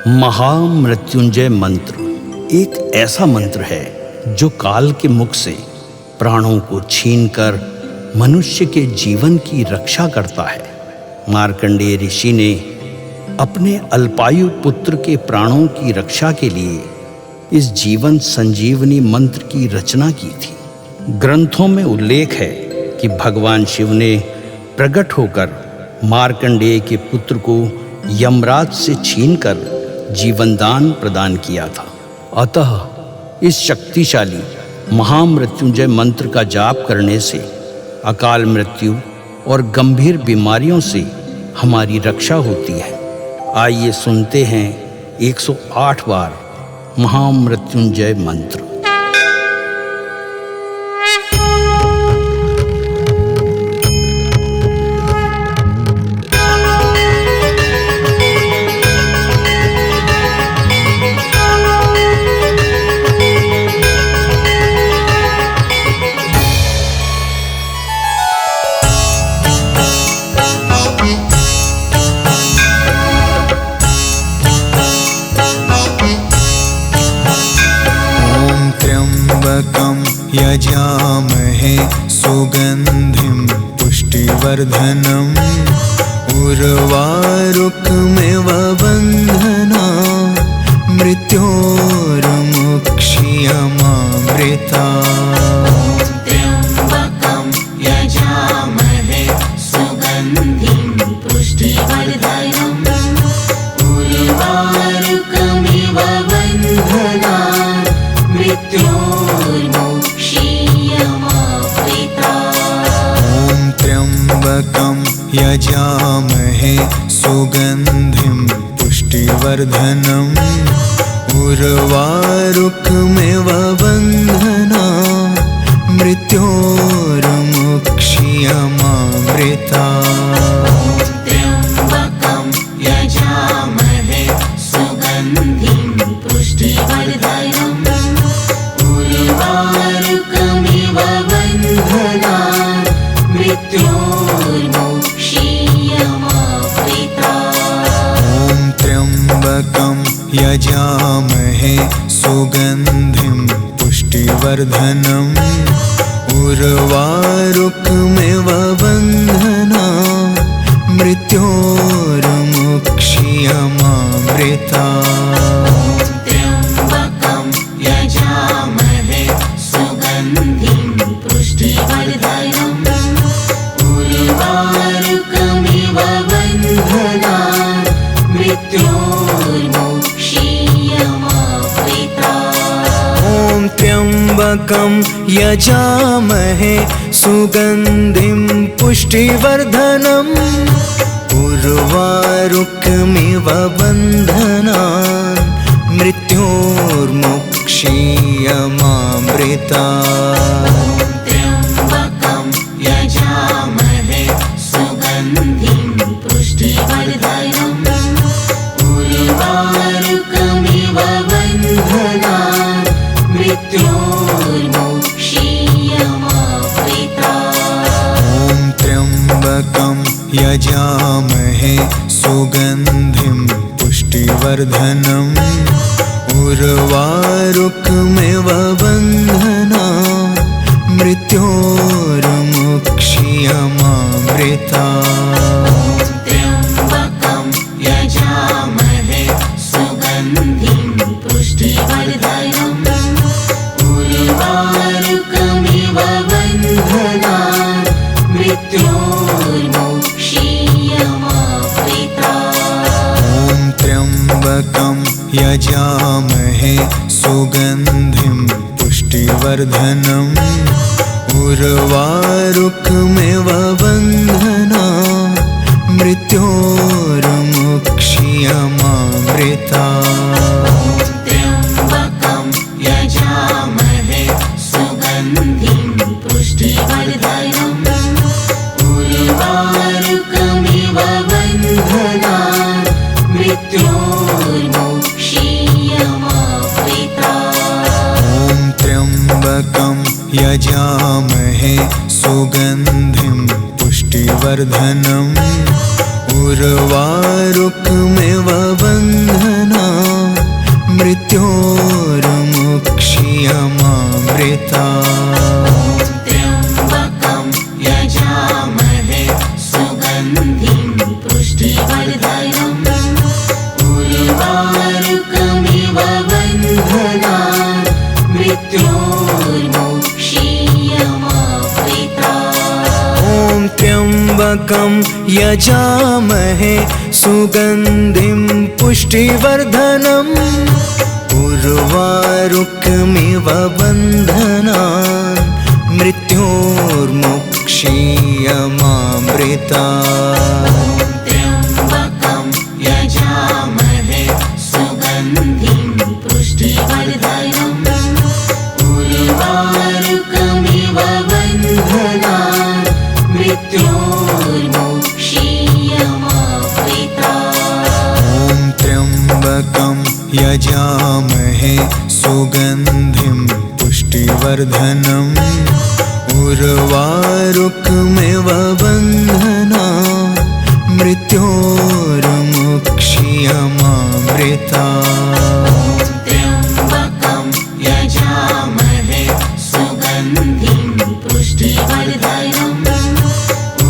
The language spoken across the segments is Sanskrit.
महामृत्युंजय मंत्र एक ऐसा मंत्र है जो काल के मुख से प्राणों को छीनकर मनुष्य के जीवन की रक्षा करता है। मार्कंडेय ऋषि ने अपने अल्पायु पुत्र के प्राणों की रक्षा के लिए इस जीवन संजीवनी मंत्र की रचना की थी। ग्रंथों में उल्लेख है कि भगवान शिव ने प्रकट होकर मार्कंडेय के पुत्र को यमराज से छीनकर जीवनदान प्रदान किया था। अतः इस शक्तिशाली महामृत्युंजय मंत्र का जाप करने से अकाल मृत्यु और गंभीर बीमारियों से हमारी रक्षा होती है। आइए सुनते हैं 108 बार महामृत्युंजय मंत्र। यजामहे सुगंधिं पुष्टिवर्धनम् उर्वारुकमिव बन्धना मृत्योर्मुक्षीयमामृता। त्र्यम्बकं यजामहे सुगन्धिं पुष्टिवर्धनम् उर्वारुकमिव बन्धना त्र्यम्बकं यजामहे सुगन्धिं पुष्टिवर्धनम् उर्वारुकमिव बन्धना मृत्योर्मुक्षीयमामृता। त्र्यम्बकं यजामहे सुगन्धिं पुष्टिवर्धनम् उर्वारुकमिव बन्धना मृत्योर्मुक्षीयमामृता। त्र्यम्बकं यजामहे सुगन्धिं पुष्टिवर्धनम् उर्वारुकमिव बन्धना मृत्योर्मुक्षीयमामृता। त्र्यम्बकं यजामहे सुगन्धिं पुष्टिवर्धनम् उर्वारुकमिव बन्धना मृत्योर्मुक्षीयमामृता। त्र्यम्बकं यजामहे सुगन्धिं पुष्टिवर्धनम् उर्वारुकमिव बन्धना मृत्योर्मुक्षीयमामृता। त्र्यम्बकं यजामहे सुगन्धिं पुष्टिवर्धनम् उर्वारुकमिव बन्धना मृत्योर्मुक्षीयमामृता। त्र्यम्बकं यजामहे सुगन्धिं पुष्टिवर्धनम् उर्वारुकमिव बन्धना मृत्योर्मुक्षीयमामृता। त्र्यम्बकं यजामहे सुगन्धिं पुष्टिवर्धनम् उर्वारुकमिव बन्धना मृत्योर्मुक्षीयमामृता। त्र्यम्बकं यजामहे सुगन्धिं पुष्टिवर्धनम् उर्वारुकमिव बन्धना मृत्योर्मुक्षीयमामृता। त्र्यम्बकं यजामहे सुगन्धिं पुष्टिवर्धनम् उर्वारुकमिव बन्धना मृत्योर्मुक्षीयमामृता। त्र्यम्बकं यजामहे सुगन्धिं पुष्टिवर्धनम् उर्वारुकमिव बन्धना मृत्योर्मुक्षीयमामृता त्र्यम्बकं यजामहे सुगन्धिं पुष्टिवर्धनम् उर्वारुकमिव बन्धनान् मृत्योर्मुक्षीयमामृता ॐ त्र्यम्बकं यजामहे सुगन्धिं पुष्टिवर्धनम् उर्वारुकमिव बन्धनान् मृत्योर्मुक्षीयमामृता त्र्यम्बकं यजामहे सुगन्धिं पुष्टिवर्धनम् उर्वारुकमिव बन्धनान् मृत्योर्मुक्षीयमामृता ॐ त्र्यम्बकं यजामहे सुगन्धिं पुष्टिवर्धनम् उर्वारुकमिव बन्धनान् मृत्योर्मुक्षीयमामृता त्र्यम्बकं यजामहे सुगन्धिं पुष्टिवर्धनम्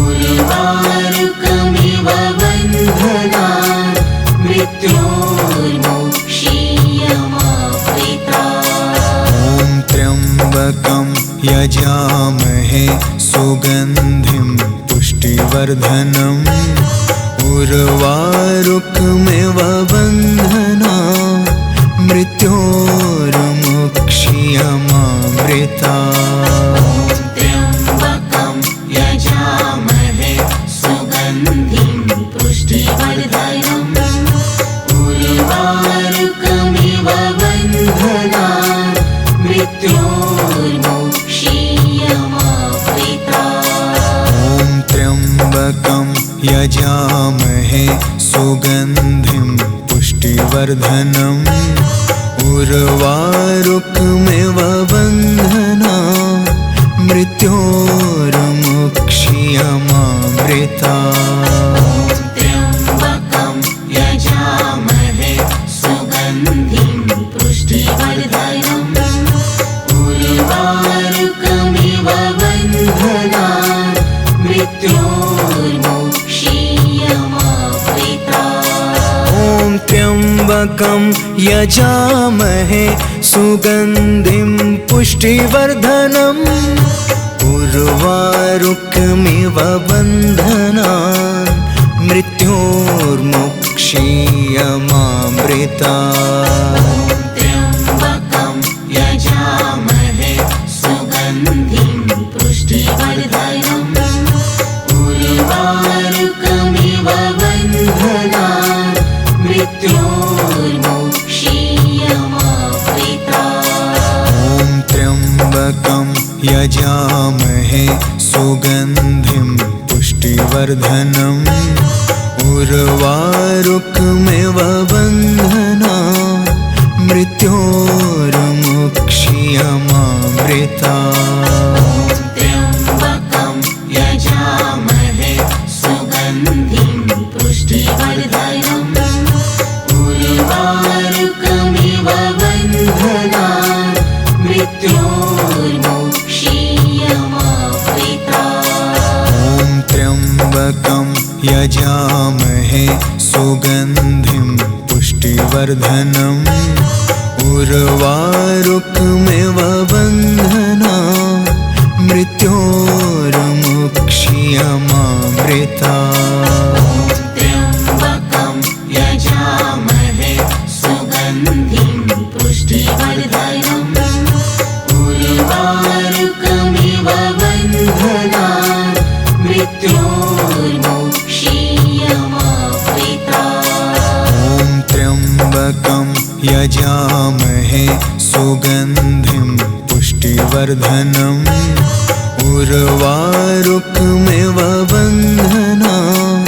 उर्वारुकमिव बन्धनान् मृत्योर्मुक्षीयमामृता ॐ त्र्यम्बकं यजामहे सुगन्धिं पुष्टिवर्धनम् उर्वारुकमिव बन्धनान् मृत्योर्मुक्षीयमामृता त्र्यम्बकं यजामहे सुगन्धिं पुष्टिवर्धनम् उर्वारुकमिव बन्धनान् मृत्योर्मुक्षीयमामृता ॐ त्र्यम्बकं यजामहे सुगन्धिं पुष्टिवर्धनम् उर्वारुकमिव बन्धनान् मृत्योर्मुक्षीयमामृता त्र्यम्बकं यजामहे सुगन्धिं पुष्टिवर्धनम् उर्वारुकमिव बन्धनान् मृत्योर्मुक्षीयमामृता ॐ त्र्यम्बकं यजामहे सुगन्धिं पुष्टिवर्धनम् उर्वारुकमिव बन्धनान् मृत्योर्मुक्षीयमामृता त्र्यम्बकं यजामहे सुगन्धिं पुष्टिवर्धनम् उर्वारुकमिव बन्धनान् मृत्योर्मुक्षीयमामृता ॐ त्र्यम्बकं यजामहे सुगन्धिं पुष्टिवर्धनम् उर्वारुकमिव बन्धनान् मृत्योर्मुक्षीयमामृता त्र्यम्बकं यजामहे सुगन्धिं पुष्टिवर्धनम् उर्वारुकमिव बन्धनान् मृत्योर्मुक्षीयमामृता ॐ त्र्यम्बकं यजामहे सुगन्धिं पुष्टिवर्धनम् उर्वारुकमिव बन्धनान् मृत्योर्मुक्षीयमामृता त्र्यम्बकं यजामहे सुगन्धिं पुष्टिवर्धनम् उर्वारुकमिव बन्धनान् मृत्योर्मुक्षीयमामृता ॐ त्र्यम्बकं यजामहे सुगन्धिं पुष्टिवर्धनम् उर्वारुकमिव बन्धनान्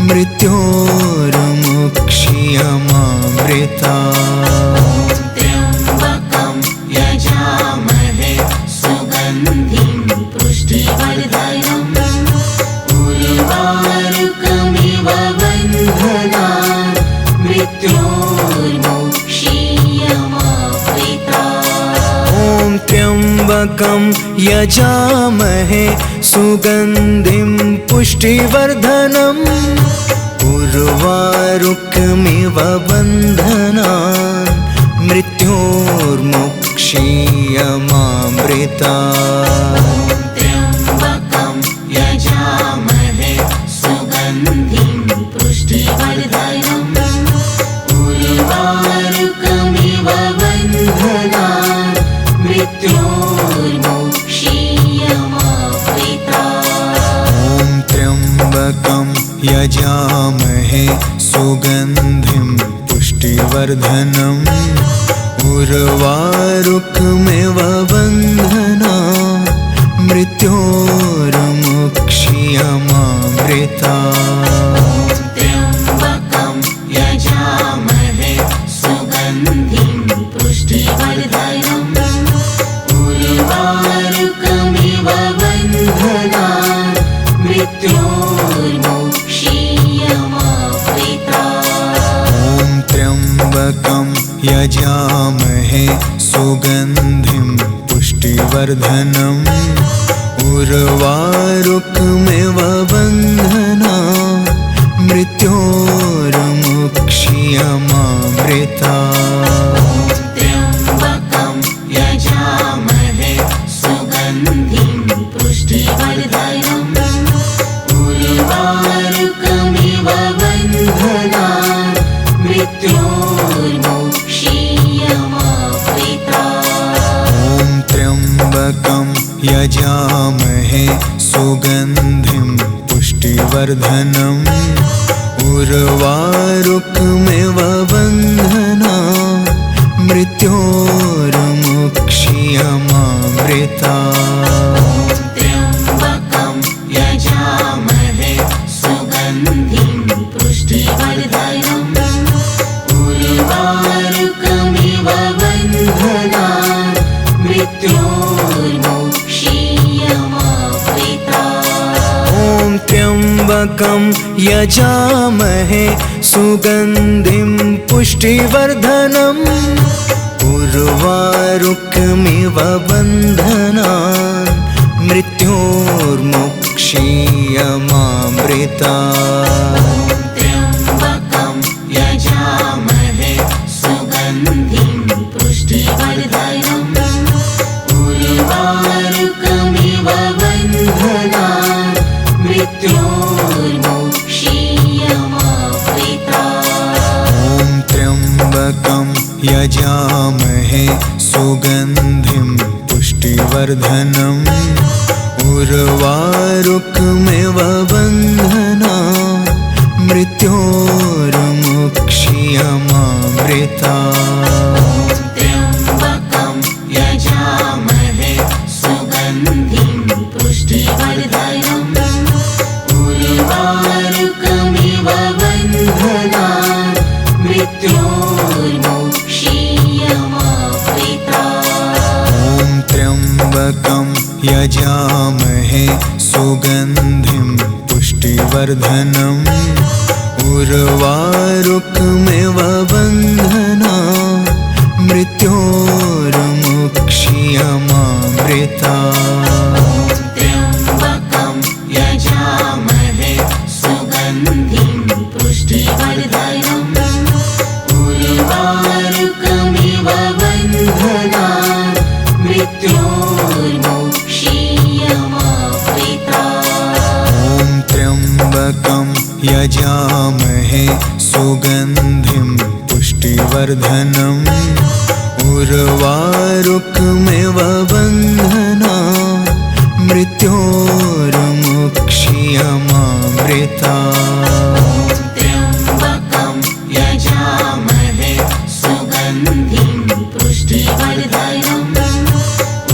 मृत्योर्मुक्षीयमामृता त्र्यम्बकं यजामहे सुगन्धिं पुष्टिवर्धनम् उर्वारुकमिव त्र्यम्बकं यजामहे सुगन्धिं पुष्टिवर्धनम् उर्वारुकमिव बन्धनान् मृत्योर्मुक्षीयमामृतात्। त्र्यम्बकं यजामहे सुगन्धिं पुष्टिवर्धनम् उर्वारुकमिव बन्धनान् मृत्योर्मुक्षीयमामृतात्। ॐ त्र्यम्बकं यजामहे सुगन्धिं पुष्टिवर्धनम् उर्वारुकमिव बन्धनान् मृत्योर्मुक्षीयमामृतात्। त्र्यम्बकं यजामहे सुगन्धिं पुष्टिवर्धनम् उर्वारुकमिव बन्धनान् मृत्योर्मुक्षीयमामृतात्। ॐ त्र्यम्बकं यजामहे सुगन्धिं पुष्टिवर्धनम् उर्वारुकमिव बन्धनान् मृत्योर्मुक्षीयमामृतात्। त्र्यम्बकं यजामहे सुगन्धिं पुष्टिवर्धनम् उर्वारुकमिव बन्धनान् मृत्योर्मुक्षीयमामृतात्। ॐ त्र्यम्बकं यजामहे सुगन्धिं पुष्टिवर्धनम् उर्वारुकमिव बन्धनान् मृत्योर्मुक्षीयमामृतात्। त्र्यम्बकं यजामहे सुगन्धिं पुष्टिवर्धनम् उर्वारुकमिव बन्धनान् मृत्योर्मुक्षीयमामृतात्। ॐ त्र्यम्बकं यजामहे सुगन्धिं पुष्टिवर्धनम् उर्वारुकमिव बन्धनान् मृत्योर्मुक्षीयमामृतात्। त्र्यम्बकं यजामहे सुगन्धिं पुष्टिवर्धनम् उर्वारुकमिव बन्धनान् मृत्योर्मुक्षीयमामृतात्। ॐ त्र्यम्बकं यजामहे सुगन्धिं पुष्टिवर्धनम् उर्वारुकमिव बन्धनान् मृत्योर्मुक्षीयमामृतात्। त्र्यम्बकं यजामहे सुगन्धिं पुष्टिवर्धनम् उर्वारुकमिव बन्धनान् मृत्योर्मुक्षीयमामृतात्। ॐ त्र्यम्बकं यजामहे सुगन्धिं पुष्टिवर्धनम् उर्वारुकमिव बन्धनान् मृत्योर्मुक्षीयमामृतात्। त्र्यम्बकं यजामहे सुगन्धिं पुष्टिवर्धनम् उर्वारुकमिव बन्धनान् मृत्योर्मुक्षीयमामृतात्। ॐ त्र्यम्बकं यजामहे सुगन्धिं पुष्टिवर्धनम् उर्वारुकमिव बन्धनान् मृत्योर्मुक्षीयमामृतात्। त्र्यम्बकं यजामहे सुगन्धिं पुष्टिवर्धनम्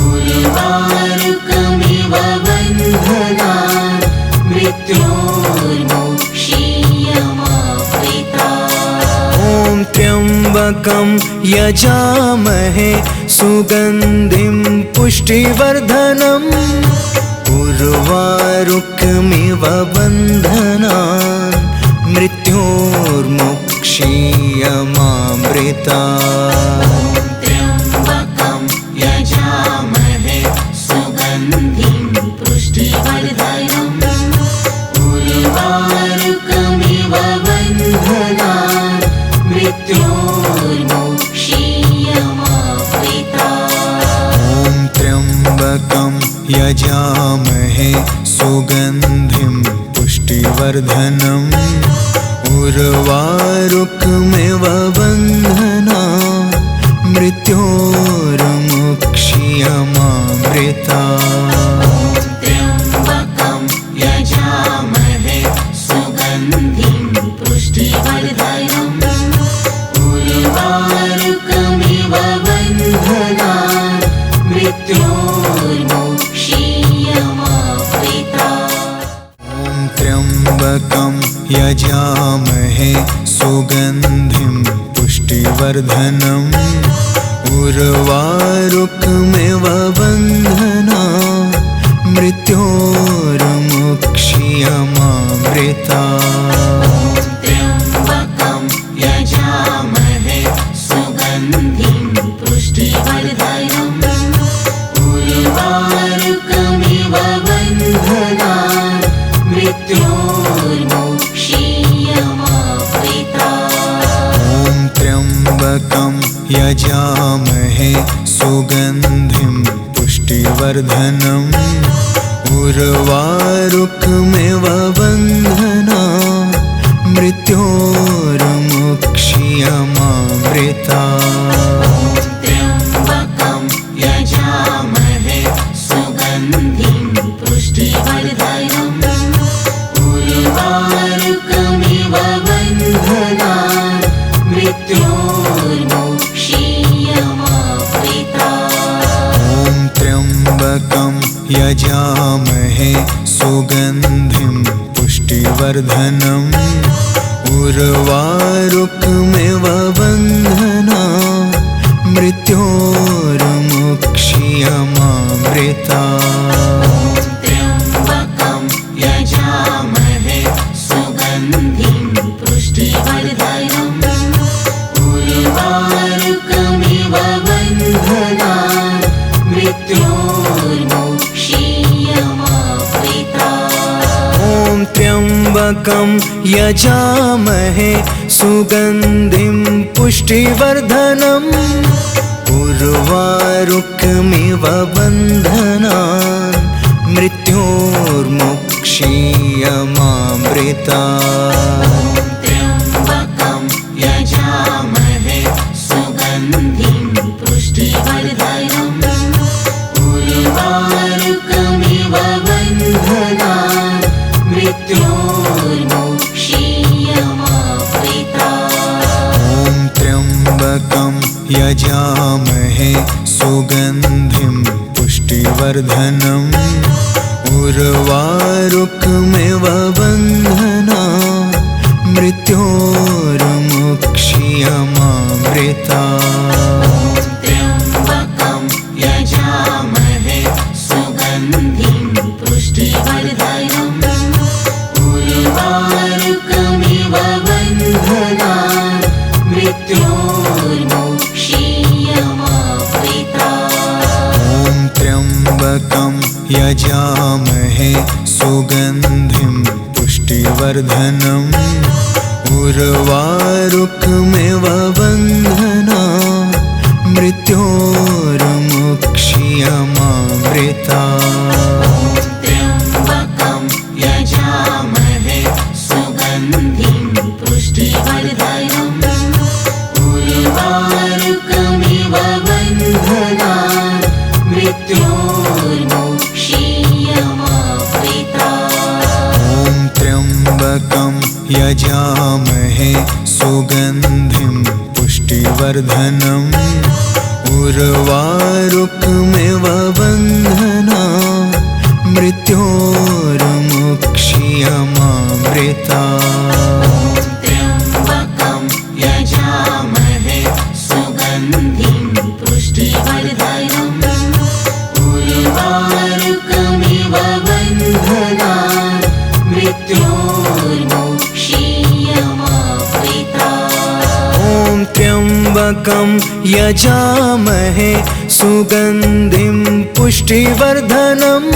उर्वारुकमिव बन्धनान् मृत्योर्मुक्षीयमामृतात्। ॐ त्र्यम्बकं यजामहे सुगन्धिं पुष्टिवर्धनम् उर्वारुकमिव बन्धनान् मृत्योर्मुक्षीयमामृतात्। त्र्यम्बकं यजामहे यजामहे सुगन्धिं पुष्टिवर्धनम् उर्वारुकमिव बन्धनान् मृत्योर्मुक्ष्यमामृतात्। त्र्यम्बकं यजामहे सुगन्धिं पुष्टिवर्धनम् उर्वारुकमिव बन्धनान् मृत्योर्मुक्ष्यमामृतात्। ॐ त्र्यम्बकं यजामहे सुगन्धिं पुष्टिवर्धनम् उर्वारुकमिव बन्धनान् मृत्योर्मुक्ष्यमामृतात्। त्र्यम्बकं यजामहे सुगन्धिं पुष्टिवर्धनम् उर्वारुकमिव बन्धनान् मृत्योर्मुक्ष्यमामृतात्। ॐ त्र्यम्बकं यजामहे सुगन्धिं पुष्टिवर्धनम् उर्वारुकमिव बन्धनान् मृत्योर्मुक्ष्यमामृतात्। त्र्यम्बकं यजामहे सुगन्धिं पुष्टिवर्धनम् उर्वारुकमिव बन्धनान् मृत्योर्मुक्ष्यमामृतात्। ॐ त्र्यम्बकं यजामहे सुगन्धिं पुष्टिवर्धनम् उर्वारुकमिव बन्धनान् मृत्योर्मुक्ष्यमामृतात्। त्र्यम्बकं यजामहे सुगन्धिं पुष्टिवर्धनम् उर्वारुकमिव बन्धनान् मृत्योर्मुक्ष्यमामृतात्। ॐ त्र्यम्बकं यजामहे सुगन्धिं पुष्टिवर्धनम् उर्वारुकमिव बन्धनान् मृत्योर्मुक्ष्यमामृतात्। त्र्यम्बकं यजामहे सुगन्धिं पुष्टिवर्धनम् उर्वारुकमिव बन्धनान् मृत्योर्मुक्ष्यमामृतात्। ॐ त्र्यम्बकं यजामहे सुगन्धिं पुष्टिवर्धनम् उर्वारुकमिव बन्धनान् मृत्योर्मुक्ष्यमामृतात्। त्र्यम्बकं यजामहे सुगन्धिं पुष्टिवर्धनम् उर्वारुकमिव बन्धनान् मृत्योर्मुक्ष्यमामृतात्। ॐ त्र्यम्बकं यजामहे सुगन्धिं पुष्टिवर्धनम् उर्वारुकमिव बन्धनान् मृत्योर्मुक्ष्यमामृतात्। त्र्यम्बकं यजामहे सुगन्धिं पुष्टिवर्धनम् उर्वारुकमिव बन्धनान् मृत्योर्मुक्ष्यमामृतात्। ॐ त्र्यम्बकं यजामहे सुगन्धिं पुष्टिवर्धनम् उर्वारुकमिव बन्धनान् मृत्योर्मुक्ष्यमामृतात्। त्र्यम्बकं यजामहे सुगन्धिं पुष्टिवर्धनम् उर्वारुकमिव बन्धनान् मृत्योर्मुक्ष्यमामृतात्। ॐ त्र्यम्बकं यजामहे सुगन्धिं पुष्टिवर्धनम्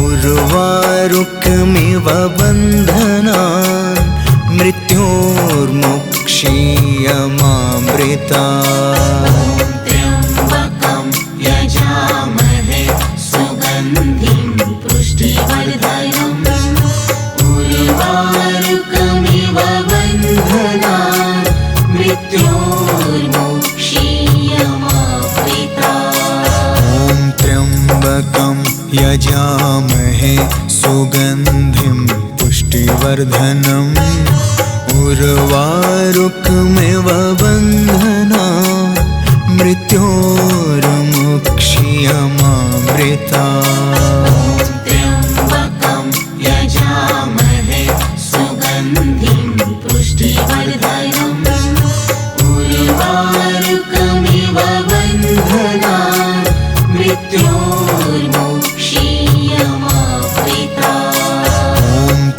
उर्वारुकमिव बन्धनान् मृत्योर्मुक्ष्यमामृतात्। त्र्यम्बकं यजामहे सुगन्धिं यजामहे सुगन्धिं पुष्टिवर्धनम् उर्वारुकमिव बन्धनान् मृत्योर्मुक्षीयमामृता त्र्यम्बकं यजामहे सुगन्धिं पुष्टिवर्धनम् उर्वारुकमिव बन्धनान् मृत्योर्मुक्षीयमामृता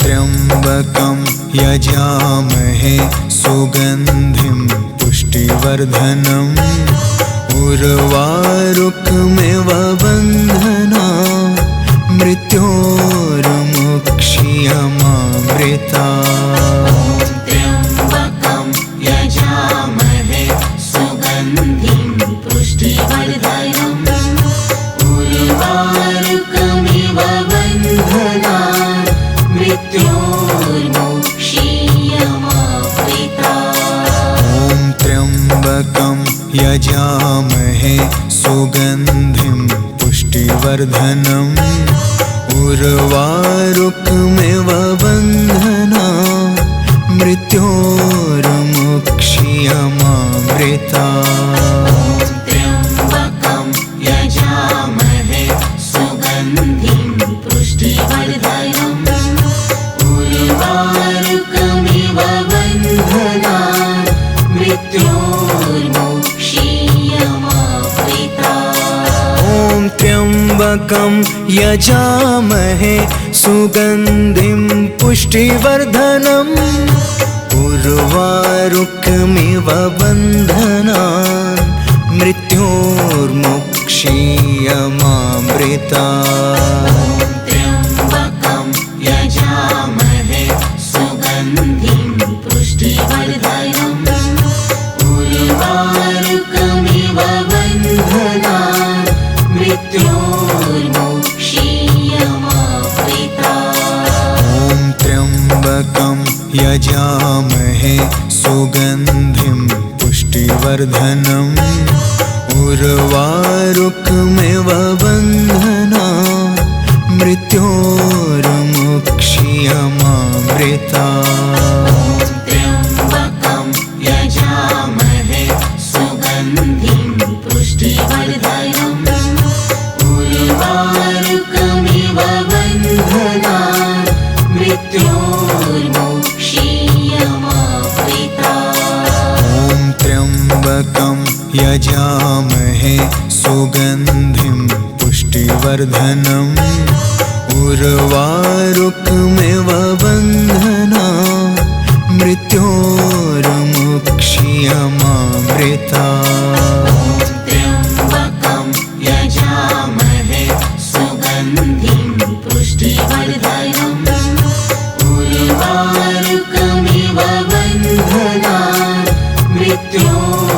त्र्यम्बकं यजामहे सुगन्धिं पुष्टिवर्धनम् उर्वारुकमिव बन्धनान् मृत्योर्मुक्षीयमामृता त्र्यम्बकं यजामहे सुगन्धिं पुष्टिवर्धनम् उर्वारुकमिव बन्धनान् मृत्योर्मुक्षीयमामृता त्र्यम्बकं यजामहे सुगन्धिं पुष्टिवर्धनम् उर्वारुकमिव बन्धनान् मृत्योर्मुक्षीयमामृता त्र्यम्बकं यजामहे सुगन्धिं पुष्टिवर्धनम् उर्वारुकमिव बन्धनान् मृत्योर्मुक्षीयमामृता त्र्यम्बकं यजामहे सुगन्धिं पुष्टिवर्धनम् उर्वारुकमिव बन्धनान् मृत्योर्मुक्षीयमामृता त्र्यम्बकं यजामहे सुगन्धिं पुष्टिवर्धनम् उर्वारुकमिव बन्धनान् मृत्योर्मुक्षीयमामृता त्र्यम्बकं यजामहे सुगन्धिं पुष्टिवर्धनम् उर्वारुकमिव बन्धनान् मृत्योर्मुक्षीयमामृता त्र्यम्बकं यजामहे सुगन्धिं पुष्टिवर्धनम् उर्वारुकमिव बन्धनान् मृत्योर्मुक्षीयमामृता त्र्यम्बकं यजामहे सुगन्धिं पुष्टिवर्धनम् उर्वारुकमिव बन्धनान् मृत्योर्मुक्षीयमामृता त्र्यम्बकं यजामहे सुगन्धिं पुष्टिवर्धनम् उर्वारुकमिव बन्धनान् मृत्योर्मुक्षीयमामृता